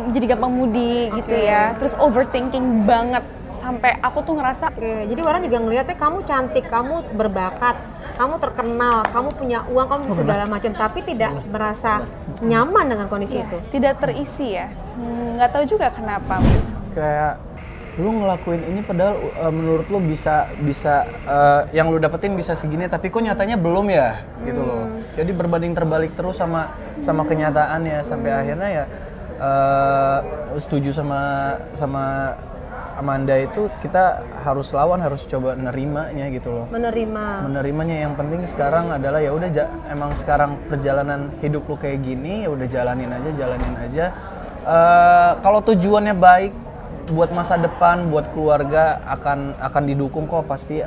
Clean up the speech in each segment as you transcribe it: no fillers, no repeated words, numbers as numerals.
jadi gampang moody gitu ya, terus overthinking banget sampai aku tuh ngerasa jadi orang juga ngelihatnya kamu cantik, kamu berbakat, kamu terkenal, kamu punya uang, kamu segala macam, tapi tidak merasa nyaman dengan kondisi itu. Tidak terisi ya, nggak tahu juga kenapa. Kayak lu ngelakuin ini padahal menurut lu bisa yang lu dapetin bisa segini, tapi kok nyatanya belum ya gitu loh. Jadi berbanding terbalik terus sama kenyataannya sampai akhirnya ya setuju sama Amanda itu, kita harus lawan, harus coba nerimanya gitu loh. Menerimanya. Yang penting sekarang adalah ya udah emang sekarang perjalanan hidup lu kayak gini, ya udah jalanin aja. Kalau tujuannya baik buat masa depan, buat keluarga, akan didukung kok, pasti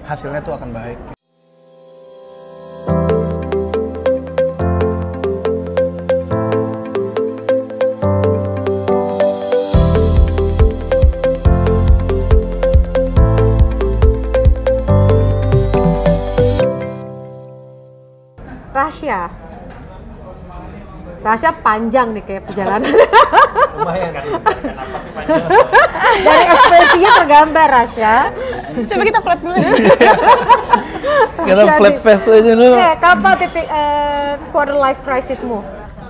hasilnya tuh akan baik. Rasya panjang nih kayak perjalanan. Lumayan kan, kenapa sih panjang? Dari ekspresinya tergambar Rasya. Coba kita flat dulu. Kita flat face aja dulu. Kapan titik quarter life crisismu?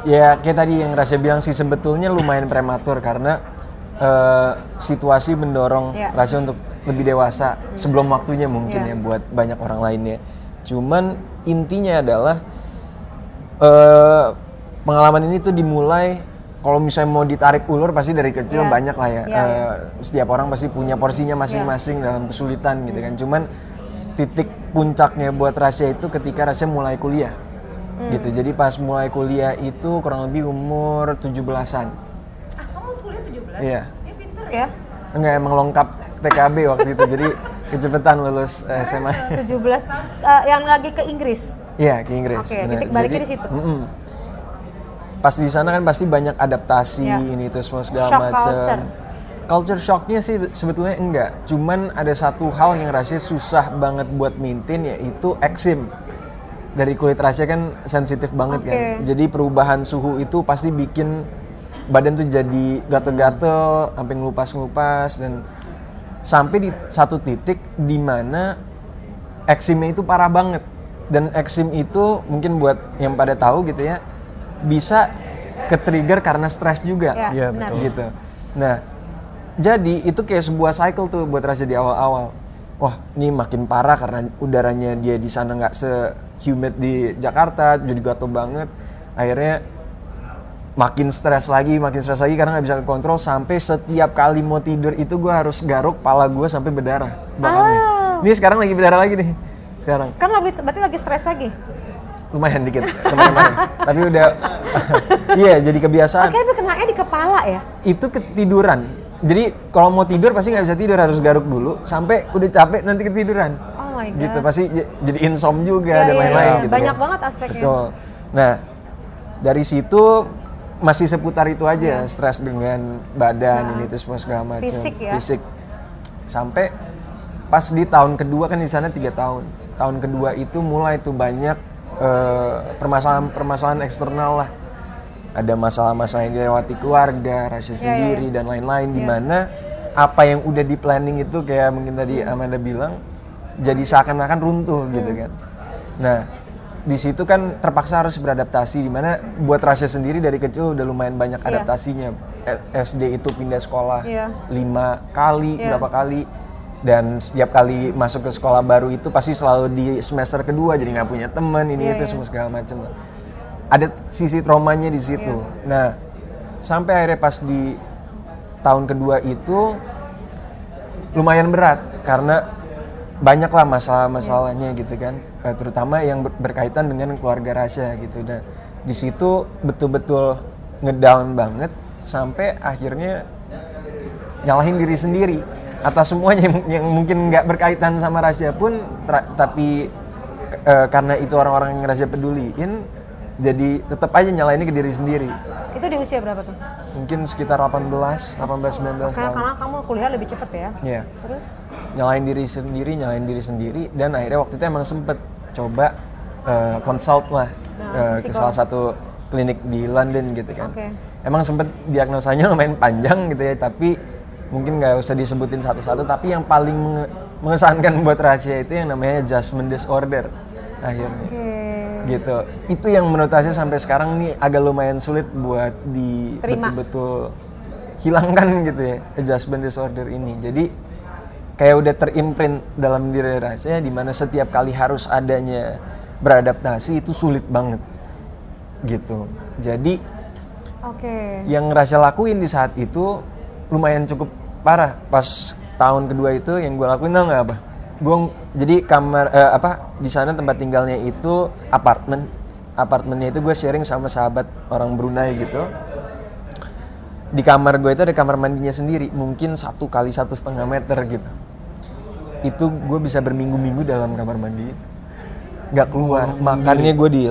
Ya kayak tadi yang Rasya bilang sih, sebetulnya lumayan prematur karena situasi mendorong Rasya untuk lebih dewasa sebelum waktunya mungkin ya buat banyak orang lainnya. Cuman intinya adalah pengalaman ini tuh dimulai, kalau misalnya mau ditarik ulur pasti dari kecil banyak lah ya. Setiap orang pasti punya porsinya masing-masing dalam kesulitan gitu kan. Cuman titik puncaknya buat Rasya itu ketika Rasya mulai kuliah gitu. Jadi pas mulai kuliah itu kurang lebih umur 17-an. Kamu kuliah 17? Iya. Pinter ya? Enggak, emang lengkap TKB waktu itu, jadi kecepatan lulus SMA. 17 tahun, yang lagi ke Inggris? Iya, ke Inggris. Oke, titik baliknya di situ? Pas di sana kan pasti banyak adaptasi, ini itu semua segala macam. Culture shocknya sih sebetulnya enggak, cuman ada satu hal yang Rasya susah banget buat maintain, yaitu eksim. Dari kulit Rasya kan sensitif banget kan, jadi perubahan suhu itu pasti bikin badan tuh jadi gatel-gatel, sampai ngelupas-ngelupas, dan sampai di satu titik di mana eksimnya itu parah banget. Dan eksim itu mungkin buat yang pada tahu gitu ya, bisa ke-trigger karena stres juga. Iya, betul. Gitu. Nah, jadi itu kayak sebuah cycle tuh buat Rasya di awal-awal. Wah, ini makin parah karena udaranya dia di sana nggak se-humid di Jakarta, jadi gatel banget. Akhirnya makin stres lagi karena nggak bisa kontrol, sampai setiap kali mau tidur itu gue harus garuk pala gue sampai berdarah belakangnya. Ini sekarang lagi berdarah lagi nih. Sekarang berarti lagi stres lagi? Lumayan dikit, kemarin. Tapi udah, iya jadi kebiasaan. Oke, tapi kenanya di kepala ya? Itu ketiduran. Jadi kalau mau tidur pasti nggak bisa tidur, harus garuk dulu sampai udah capek nanti ketiduran. Oh my god. Gitu pasti jadi insomnia juga dan lain-lain gitu. Banyak kan. banget aspeknya. Betul. Nah, dari situ masih seputar itu aja, stres dengan badan ini terus segala macam. Fisik. Sampai pas di tahun kedua kan di sana 3 tahun. Tahun kedua itu mulai tuh banyak permasalahan eksternal lah. Ada masalah-masalah yang dilewati keluarga, Rasya sendiri dan lain-lain, di mana apa yang udah di planning itu kayak mungkin tadi Amanda bilang jadi seakan-akan runtuh gitu kan. Nah, di situ kan terpaksa harus beradaptasi, di mana buat Rasya sendiri dari kecil udah lumayan banyak adaptasinya. SD itu pindah sekolah 5 kali, berapa kali. Dan setiap kali masuk ke sekolah baru itu pasti selalu di semester kedua, jadi nggak punya teman, ini itu semua segala macam. Ada sisi traumanya di situ. Nah, sampai akhirnya pas di tahun kedua itu lumayan berat karena banyaklah masalah-masalahnya gitu kan, terutama yang berkaitan dengan keluarga Rasya gitu. Dan di situ betul-betul ngedown banget sampai akhirnya nyalahin diri sendiri atas semuanya yang mungkin nggak berkaitan sama Rasya pun, tapi karena itu orang-orang yang Rasya peduliin, jadi tetap aja nyalainnya ke diri sendiri. Itu di usia berapa tuh? Mungkin sekitar 18, 19 tahun. Karena kamu kuliah lebih cepet ya? Iya. Terus? Nyalain diri sendiri, dan akhirnya waktu itu emang sempet coba consult lah ke salah satu klinik di London gitu kan. emang sempet diagnosanya lumayan panjang gitu ya, tapi mungkin nggak usah disebutin satu-satu, tapi yang paling mengesankan buat Rasya itu yang namanya adjustment disorder akhirnya. Gitu. Itu yang menurut Rasya sampai sekarang nih agak lumayan sulit buat betul-betul hilangkan gitu ya, adjustment disorder ini. Jadi kayak udah terimprint dalam diri Rasya, di mana setiap kali harus adanya beradaptasi itu sulit banget gitu. Jadi yang Rasya lakuin di saat itu lumayan cukup parah. Pas tahun kedua itu yang gue lakuin tau nggak apa? Gue jadi kamar di sana tempat tinggalnya itu apartemennya itu gue sharing sama sahabat orang Brunei gitu. Di kamar gue itu ada kamar mandinya sendiri, mungkin 1 kali 1,5 meter gitu. Itu gue bisa berminggu-minggu dalam kamar mandi itu, nggak keluar. Makannya gue di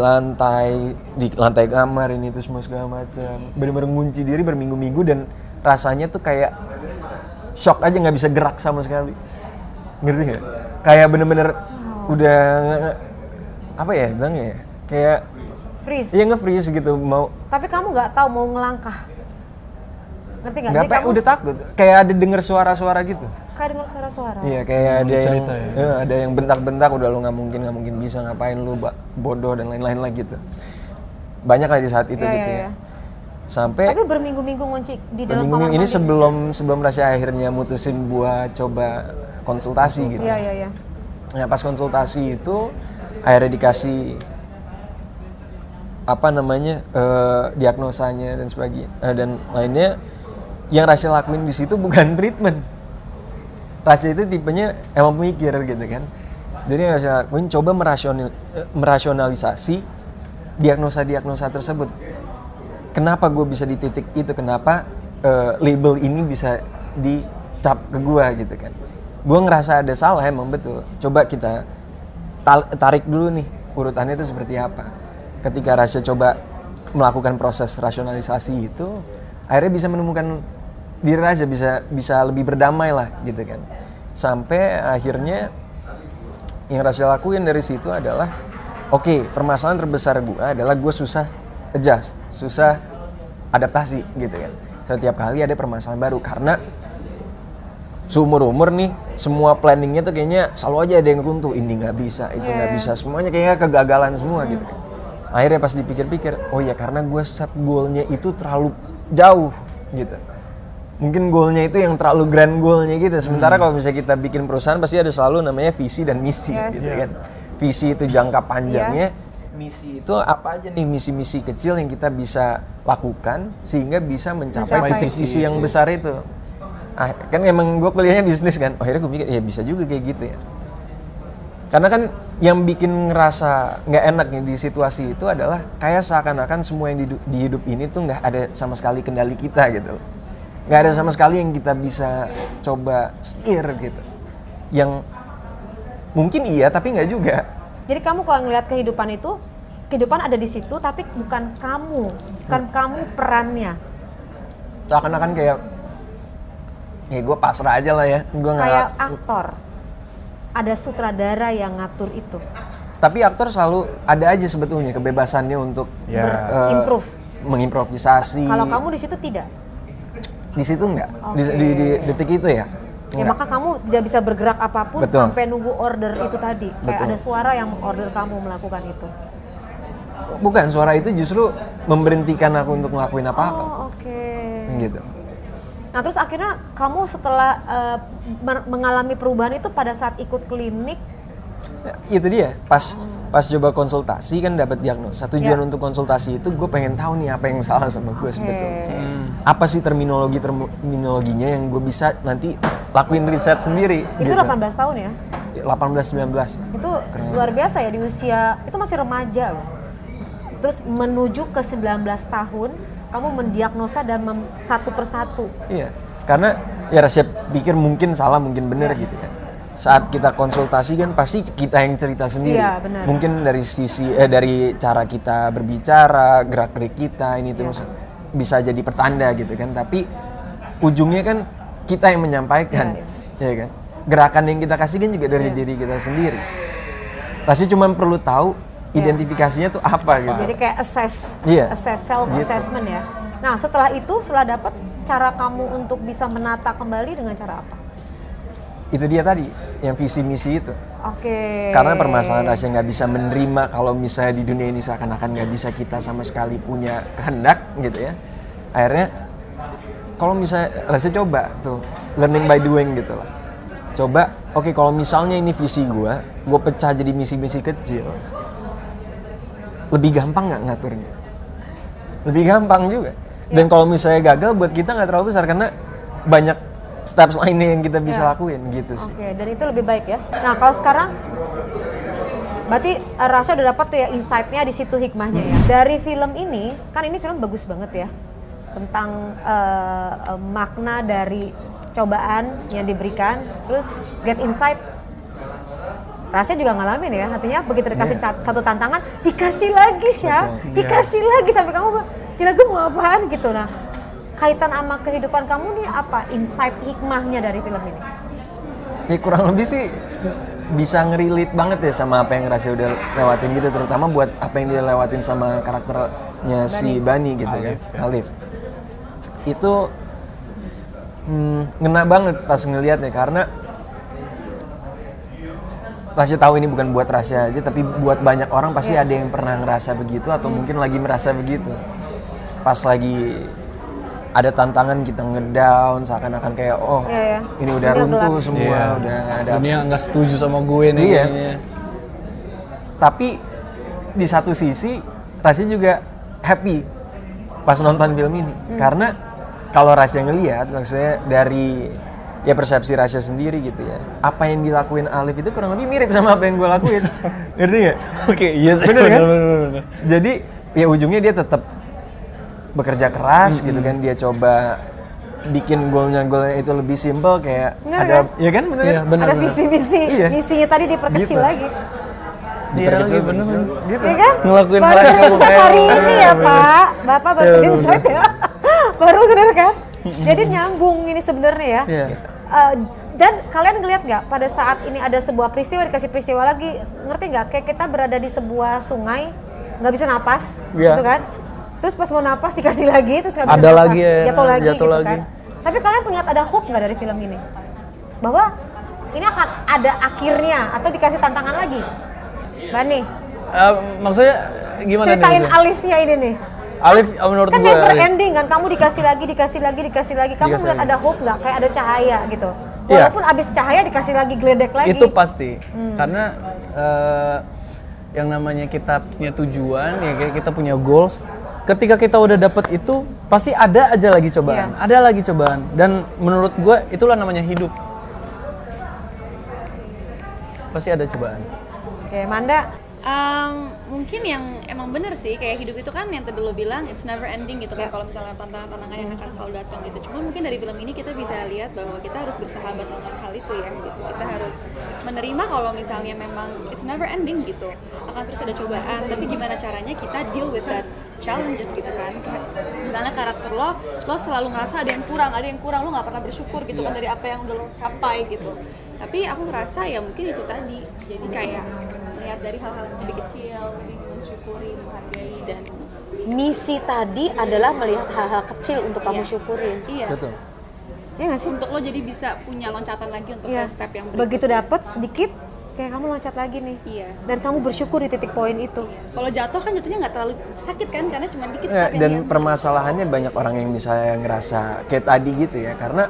lantai kamar ini tuh semua segala macam. Bener-bener ngunci diri berminggu-minggu dan rasanya tuh kayak shock aja, nggak bisa gerak sama sekali. Ngerti nggak? Kayak bener-bener udah apa ya bilangnya ya? Kayak freeze. Iya, nge-freeze gitu mau. Tapi kamu nggak tahu mau ngelangkah. Ngerti nggak? Nggak, udah takut. Kayak ada denger suara-suara gitu. Kayak dengar suara-suara. Iya, kayak ada yang bentak-bentak, udah lu nggak mungkin bisa ngapain lu bodoh dan lain-lain lah gitu. Banyak lah di saat itu gitu ya. Sampai tapi berminggu-minggu ngunci di dalam kamar mandi. Ini sebelum Rasya akhirnya mutusin buat coba konsultasi gitu. Iya. Nah, pas konsultasi itu akhirnya dikasih diagnosanya dan sebagainya dan lainnya. Yang Rasya lakuin di situ bukan treatment. Rasya itu tipenya emang pemikir gitu kan. Jadi yang Rasya lakuin coba merasionalisasi diagnosa tersebut. Kenapa gue bisa di titik itu? Kenapa label ini bisa dicap ke gue gitu kan? Gue ngerasa ada salah, emang betul. Coba kita tarik dulu nih urutannya itu seperti apa. Ketika Rasya coba melakukan proses rasionalisasi itu, akhirnya bisa menemukan diri Rasya, bisa lebih berdamai lah gitu kan. Sampai akhirnya yang Rasya lakuin dari situ adalah permasalahan terbesar gue adalah gue susah adjust, susah adaptasi gitu kan. Setiap kali ada permasalahan baru karena seumur-umur nih semua planningnya tuh kayaknya selalu aja ada yang runtuh, ini nggak bisa, itu nggak bisa, semuanya kayaknya kegagalan semua gitu kan. Akhirnya pas dipikir-pikir, oh ya karena gue set goalnya itu terlalu jauh gitu. Mungkin goalnya itu yang terlalu grand goalnya gitu. Sementara kalau misalnya kita bikin perusahaan pasti ada selalu namanya visi dan misi gitu kan. Visi itu jangka panjangnya, misi itu apa aja nih misi-misi kecil yang kita bisa lakukan sehingga bisa mencapai visi yang besar itu. Kan emang gue kuliahnya bisnis kan, akhirnya gue mikir ya bisa juga kayak gitu ya. Karena kan yang bikin ngerasa nggak enak di situasi itu adalah kayak seakan-akan semua yang di hidup ini tuh nggak ada sama sekali kendali kita gitu loh. Nggak ada sama sekali yang kita bisa coba steer gitu. Yang mungkin iya tapi nggak juga. Jadi kamu kalau ngelihat kehidupan ada di situ tapi bukan kamu perannya. Seakan-akan kayak ya gue pasrah aja lah ya. Kayak aktor. Ada sutradara yang ngatur itu. Tapi aktor selalu ada aja sebetulnya kebebasannya untuk mengimprovisasi. Kalau kamu di situ tidak? Di situ enggak. Di detik itu ya. Ya maka kamu tidak bisa bergerak apapun sampai nunggu order itu tadi. Kayak ada suara yang order kamu melakukan itu. Bukan, suara itu justru memberhentikan aku untuk ngelakuin apa-apa. Gitu. Nah terus akhirnya kamu setelah mengalami perubahan itu pada saat ikut klinik? Ya, itu dia, pas coba konsultasi kan dapat diagnosa. Tujuan untuk konsultasi itu gue pengen tahu nih apa yang salah sama gue sebetulnya. Apa sih terminologinya yang gue bisa nanti lakuin riset sendiri. Itu gitu. 18 tahun ya? 18-19. Itu luar biasa ya, di usia, itu masih remaja loh. Terus menuju ke 19 tahun, kamu mendiagnosa dan satu persatu. Iya, karena ya Rasya pikir mungkin salah, mungkin benar gitu ya. Saat kita konsultasi kan pasti kita yang cerita sendiri. Iya, benar. Mungkin dari dari cara kita berbicara, gerak-gerik kita ini terus bisa jadi pertanda gitu kan. Tapi ujungnya kan kita yang menyampaikan, ya kan. Gerakan yang kita kasih kan juga dari diri kita sendiri. Rasya cuma perlu tahu identifikasinya tuh apa gitu. Jadi kayak self assessment ya. Nah setelah dapat, cara kamu untuk bisa menata kembali dengan cara apa? Itu dia tadi, yang visi misi itu. Oke. Karena permasalahan Rasya nggak bisa menerima kalau misalnya di dunia ini seakan-akan nggak bisa kita sama sekali punya kehendak gitu ya. Akhirnya kalau misalnya Rasya coba tuh learning by doing gitu lah. Coba, oke, kalau misalnya ini visi gue pecah jadi misi-misi kecil. Lebih gampang nggak ngaturnya? Lebih gampang juga. Dan kalau misalnya gagal buat kita nggak terlalu besar karena banyak steps lainnya yang kita bisa lakuin gitu sih. Oke, dan itu lebih baik ya. Nah kalau sekarang, berarti Rasya udah dapat tuh ya insight-nya di situ, hikmahnya ya. Dari film ini, kan ini film bagus banget ya. Tentang makna dari cobaan yang diberikan, terus get insight. Rasya juga ngalamin ya, artinya begitu dikasih satu tantangan, dikasih lagi dikasih lagi sampai kamu gila gue mau apaan gitu. Nah, kaitan sama kehidupan kamu nih apa insight hikmahnya dari film ini? Ya kurang lebih sih bisa ngerelate banget ya sama apa yang Rasya udah lewatin gitu, terutama buat apa yang dia lewatin sama karakternya si Bani gitu kan, Alif. Itu ngena banget pas ngelihatnya karena Rasya tahu ini bukan buat Rasya aja, tapi buat banyak orang pasti ada yang pernah ngerasa begitu atau mungkin lagi merasa begitu. Pas lagi ada tantangan kita ngedown, seakan-akan kayak ini udah runtuh semua, udah nggak ada. Dunia nggak setuju sama gue nih. Iya. Tapi di satu sisi Rasya juga happy pas nonton film ini, karena kalau Rasya ngelihat, maksudnya dari ya persepsi Rasya sendiri gitu ya, apa yang dilakuin Alif itu kurang lebih mirip sama apa yang gue lakuin. Ngerti nggak? Oke, iya sih. Bener kan? Bener. Jadi ya ujungnya dia tetap bekerja keras gitu kan, dia coba bikin golnya itu lebih simple kayak bener, ada kan? ya kan bener, Iya, bener, ada bener. visi-misi, misinya tadi diperkecil Gitu. lagi. diperkecil bener. gitu. Iya kan? Ngelakuin baru hal yang insight kayak- hari ini ya Pak, Bapak baru Iya, insight ya. Baru bener kan? Jadi nyambung ini sebenarnya ya. Iya. Dan kalian ngeliat nggak pada saat ini ada sebuah peristiwa dikasih peristiwa lagi, ngerti nggak? Kayak kita berada di sebuah sungai, nggak bisa napas, Iya. gitu kan? Terus pas mau napas dikasih lagi, terus nggak bisa Ada napas, lagi ya, jatuh lagi jatuh gitu lagi. kan? Tapi kalian punya ada hope nggak dari film ini? Bahwa ini akan ada akhirnya atau dikasih tantangan lagi? Bani, Maksudnya gimana ceritain nih? Alifnya ini nih. Alif menurut Kan gue never Alif. ending kan, kamu dikasih lagi. Kamu Dikasih ngeliat lagi. ada hope nggak? Kayak ada cahaya gitu. Iya. Walaupun abis cahaya dikasih lagi, geledek lagi. Itu pasti. Karena yang namanya kita punya tujuan, ya kayak kita punya goals. Ketika kita udah dapet itu, pasti ada aja lagi cobaan. Iya. Ada lagi cobaan. Dan menurut gue itulah namanya hidup. Pasti ada cobaan. Oke, Manda. Mungkin yang emang bener sih, kayak hidup itu kan yang tadi lo bilang it's never ending gitu kan, kalau misalnya tantangan-tantangan yang akan selalu datang gitu. Cuma mungkin dari film ini kita bisa lihat bahwa kita harus bersahabat dengan hal itu ya gitu. Kita harus menerima kalau misalnya memang it's never ending gitu, akan terus ada cobaan, tapi gimana caranya kita deal with that challenges gitu kan. Misalnya karakter lo selalu ngerasa ada yang kurang, lo nggak pernah bersyukur gitu kan dari apa yang udah lo capai gitu. Tapi aku ngerasa ya mungkin itu tadi, jadi kayak melihat dari hal-hal yang lebih kecil, lebih mensyukuri, menghargai, dan Misi tadi adalah melihat hal-hal kecil untuk kamu syukurin. iya, Betul. Iya nggak sih? untuk lo jadi bisa punya loncatan lagi untuk Iya. ke step yang berikutnya. Begitu dapet sedikit, kayak kamu loncat lagi nih. Iya. Dan kamu bersyukur di titik poin itu. Kalau jatuh kan jatuhnya nggak terlalu sakit kan, karena cuma dikit Ya, step yang dan diambil. permasalahannya banyak orang yang misalnya ngerasa kayak tadi gitu ya, karena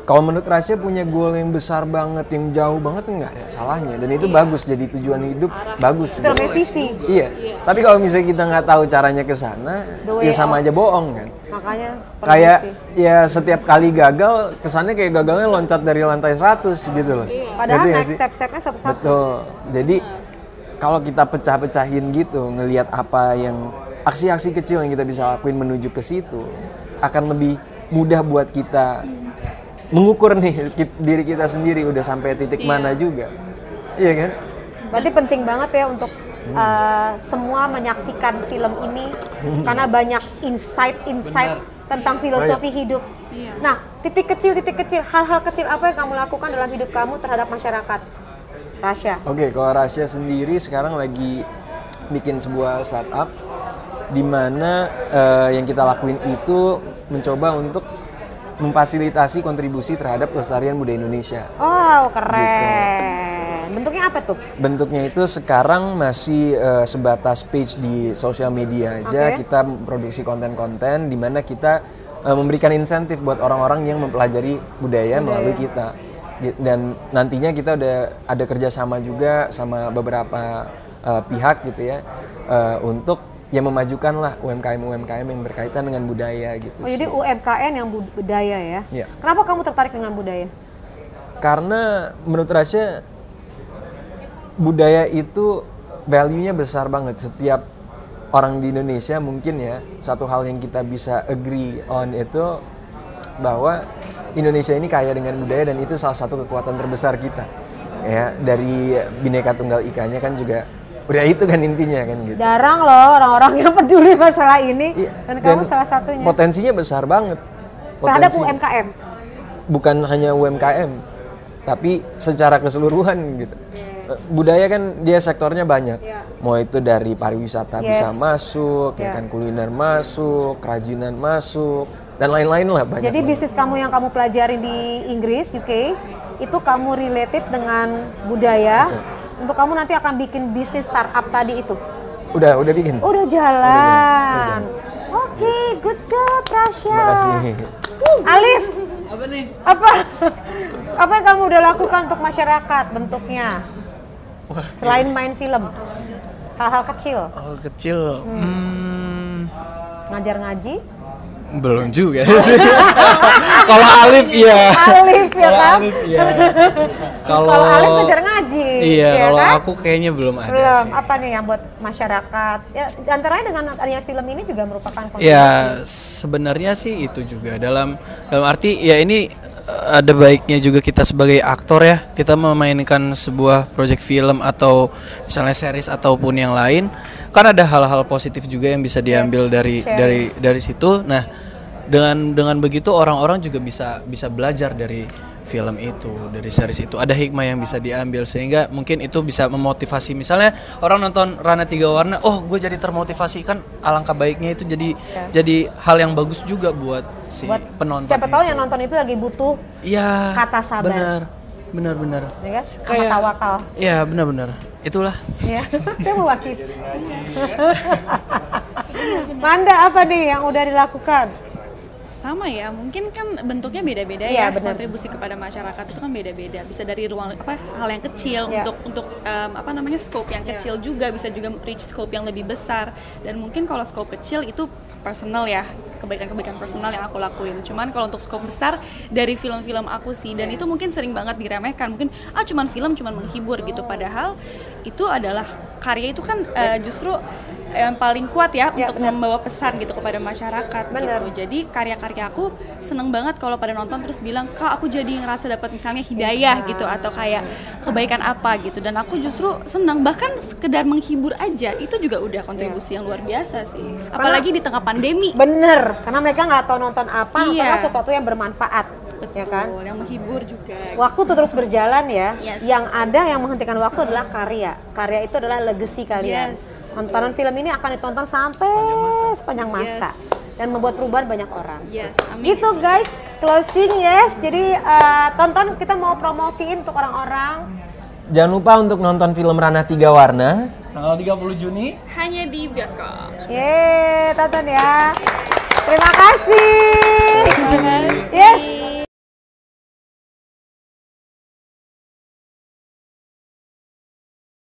kalau menurut Rasya punya goal yang besar banget, yang jauh banget, nggak ada salahnya, dan itu bagus, jadi tujuan hidup bagus. Itu namanya visi. Iya. Tapi kalau misalnya kita nggak tahu caranya ke sana, The way ya sama aja bohong kan. Makanya Kayak permisi. ya setiap kali gagal, kesannya kayak gagalnya loncat dari lantai 100 gitu loh. Padahal Ngerti nggak next sih? step-stepnya satu-satu. Betul. Jadi kalau kita pecah-pecahin gitu, ngelihat apa yang aksi-aksi kecil yang kita bisa lakuin menuju ke situ, akan lebih mudah buat kita mengukur nih diri kita sendiri udah sampai titik mana juga. Iya kan? Berarti penting banget ya untuk semua menyaksikan film ini karena banyak insight tentang filosofi hidup. Nah, titik kecil, hal-hal kecil apa yang kamu lakukan dalam hidup kamu terhadap masyarakat? Rasya. Oke, kalau Rasya sendiri sekarang lagi bikin sebuah startup dimana yang kita lakuin itu mencoba untuk memfasilitasi kontribusi terhadap pelestarian budaya Indonesia. Wow, keren. Bentuknya apa tuh? Bentuknya itu sekarang masih sebatas page di sosial media aja. Oke. Kita produksi konten-konten di mana kita memberikan insentif buat orang-orang yang mempelajari budaya melalui kita. Dan nantinya kita udah ada kerjasama juga sama beberapa pihak gitu ya untuk ya memajukan lah UMKM yang berkaitan dengan budaya gitu. Oh, jadi UMKM yang budaya ya? Iya. Kenapa kamu tertarik dengan budaya? Karena menurut Rasya budaya itu value-nya besar banget. Setiap orang di Indonesia mungkin ya, satu hal yang kita bisa agree on itu bahwa Indonesia ini kaya dengan budaya dan itu salah satu kekuatan terbesar kita. Ya, dari Bhinneka Tunggal Ika-nya kan juga udah itu kan intinya kan gitu. Jarang loh orang-orang yang peduli masalah ini, Iya, dan kamu salah satunya. Potensinya besar banget. Terhadap Potensi. UMKM. Bukan hanya UMKM, tapi secara keseluruhan gitu. Budaya kan dia sektornya banyak. Mau itu dari pariwisata bisa masuk, ya kan, kuliner masuk, kerajinan masuk, dan lain-lain lah banyak. Jadi bisnis kamu yang kamu pelajari di Inggris, UK, itu kamu related dengan budaya. Betul. Untuk kamu nanti akan bikin bisnis startup tadi itu. Udah bikin. Udah jalan. Oke, good job Rasya. Terima kasih. Alif, Apa nih? apa yang kamu udah lakukan untuk masyarakat bentuknya? Selain main film, hal-hal kecil, Oh, kecil. ngajar ngaji. Belum juga. Kalau Alif iya. Alif ya kan? Alif iya. Kalau Alif ngajar ngaji. Iya, ya kalau kan? aku kayaknya belum ada Belum. sih. Apa nih yang buat masyarakat? Ya, antaranya dengan adanya film ini juga merupakan kontribusi. Ya, sebenarnya sih itu juga dalam arti ya ini ada baiknya juga kita sebagai aktor ya, kita memainkan sebuah project film atau misalnya series ataupun yang lain, kan ada hal-hal positif juga yang bisa diambil dari situ. Nah, dengan begitu orang-orang juga bisa belajar dari film itu, dari series itu. Ada hikmah yang bisa diambil sehingga mungkin itu bisa memotivasi. Misalnya orang nonton Ranah Tiga Warna, oh gue jadi termotivasi, kan alangkah baiknya itu jadi hal yang bagus juga buat si penonton. Siapa tahu yang nonton itu lagi butuh Iya, kata sabar. benar. Ya kan? Sama tawakal. Iya, benar. Itulah. Ya, saya mewakili. Manda, apa nih yang udah dilakukan? Sama ya, mungkin kan bentuknya beda-beda Iya, ya. benar. Kontribusi kepada masyarakat itu kan beda-beda. Bisa dari ruang hal yang kecil Iya. untuk scope yang kecil juga, bisa juga reach scope yang lebih besar. Dan mungkin kalau scope kecil itu personal ya, kebaikan-kebaikan personal yang aku lakuin. Cuman kalau untuk scope besar dari film-film aku sih, dan itu mungkin sering banget diremehkan. Mungkin cuman film, cuman menghibur gitu. Padahal itu adalah karya itu kan justru yang paling kuat ya untuk membawa pesan gitu kepada masyarakat gitu. Jadi karya-karya aku seneng banget kalau pada nonton terus bilang, "Kak, aku jadi ngerasa dapat misalnya hidayah gitu atau kayak kebaikan apa gitu." Dan aku justru senang, bahkan sekedar menghibur aja itu juga udah kontribusi yang luar biasa sih. Apalagi di tengah pandemi. Bener, karena mereka nggak tahu nonton apa, Iya. nonton sesuatu yang bermanfaat. Ya kan? Yang menghibur juga. Waktu tuh terus berjalan ya. Yes. Yang ada yang menghentikan waktu adalah karya. Karya itu adalah legacy kalian. Yes. Tontonan film ini akan ditonton sampai sepanjang masa. Dan membuat perubahan banyak orang. Yes, amin. Gitu guys, closing yes. Jadi tonton, kita mau promosiin untuk orang-orang. Jangan lupa untuk nonton film Ranah Tiga Warna Tanggal 30 Juni. Hanya di bioskop. Yeay, tonton ya. Terima kasih.